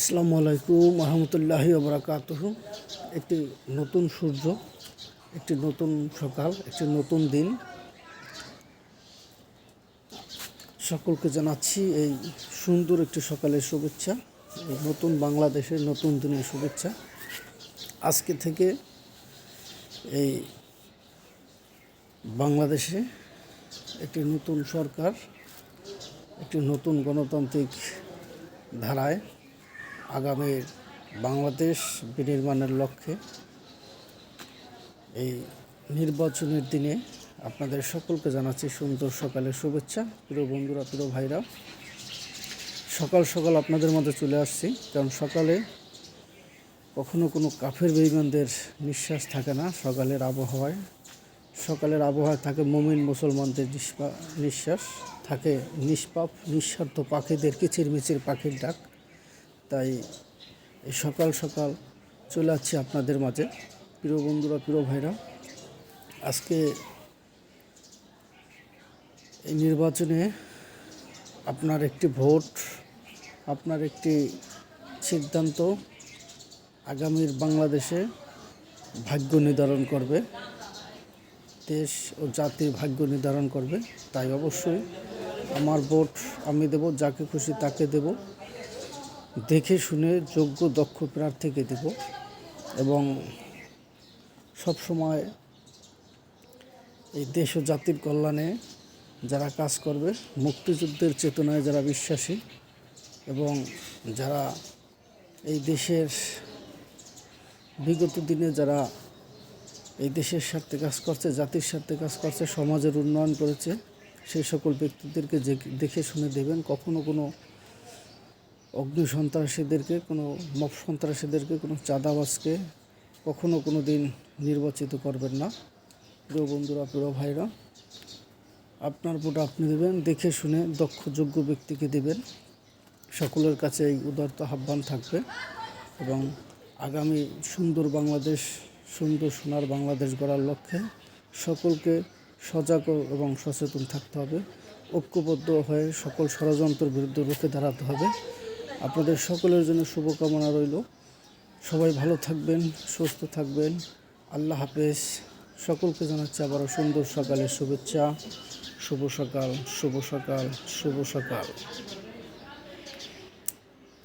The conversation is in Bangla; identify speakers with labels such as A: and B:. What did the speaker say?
A: আসসালামু আলাইকুম রহমতুল্লাহি ওবরাকাতুহু। একটি নতুন সূর্য, একটি নতুন সকাল, একটি নতুন দিন, সকলকে জানাচ্ছি এই সুন্দর একটি সকালের শুভেচ্ছা, এই নতুন বাংলাদেশের নতুন দিনের শুভেচ্ছা। আজকে থেকে এই বাংলাদেশে একটি নতুন সরকার, একটি নতুন গণতান্ত্রিক ধারায় আগামী বাংলাদেশ বিনির্মাণের লক্ষ্যে এই নির্বাচনের দিনে আপনাদের সকলকে জানাচ্ছি সুন্দর সকালের শুভেচ্ছা। প্রিয় বন্ধুরা, প্রিয় ভাইরা, সকাল সকাল আপনাদের মধ্যে চলে আসছি, কারণ সকালে কখনো কোনো কাফের বেঈমানদের নিঃশ্বাস থাকে না। সকালের আবহাওয়ায় থাকে মুমিন মুসলমানদের নিঃশ্বাস, থাকে নিষ্পাপ নিঃস্বার্থ পাখিদের কিচিরমিচির পাখির ডাক। তাই এই সকাল সকাল চলে আসছি আপনাদের মাঝে। প্রিয় বন্ধুরা, প্রিয় ভাইরা, আজকে এই নির্বাচনে আপনার একটি ভোট, আপনার একটি সিদ্ধান্ত আগামীর বাংলাদেশে ভাগ্য নির্ধারণ করবে, দেশ ও জাতির ভাগ্য নির্ধারণ করবে। তাই অবশ্যই আমার ভোট আমি দেব, যাকে খুশি তাকে দেব, দেখে শুনে যোগ্য দক্ষ প্রার্থীকে দেব এবং সবসময় এই দেশ ও জাতির কল্যাণে যারা কাজ করবে, মুক্তিযুদ্ধের চেতনায় যারা বিশ্বাসী এবং যারা এই দেশের বিগত দিনে যারা এই দেশের স্বার্থে কাজ করছে, জাতির স্বার্থে কাজ করছে, সমাজের উন্নয়ন করেছে, সেই সকল ব্যক্তিদেরকে দেখে শুনে দেবেন। কখনো কোনো অগ্নি সন্ত্রাসীদেরকে, কোনো মব সন্ত্রাসীদেরকে, কোনো চাঁদাবাজকে কখনো কোনো দিন নির্বাচিত করবেন না। প্রিয় বন্ধুরা, প্রিয় ভাইরা, আপনার ভোট আপনি দেবেন, দেখে শুনে দক্ষ যোগ্য ব্যক্তিকে দেবেন। সকলের কাছে এই উদারত আহ্বান থাকবে এবং আগামী সুন্দর বাংলাদেশ, সুন্দর সোনার বাংলাদেশ গড়ার লক্ষ্যে সকলকে সজাগ এবং সচেতন থাকতে হবে। ঐক্যবদ্ধ হয়ে সকল ষড়যন্ত্রের বিরুদ্ধে রুখে দাঁড়াতে হবে। আপনাদের সকলের জন্য শুভকামনা রইল। সবাই ভালো থাকবেন, সুস্থ থাকবেন। আল্লাহ হাফেজ। সকলকে জানাচ্ছি আবারও সুন্দর সকালের শুভেচ্ছা। শুভ সকাল, শুভ সকাল, শুভ সকাল।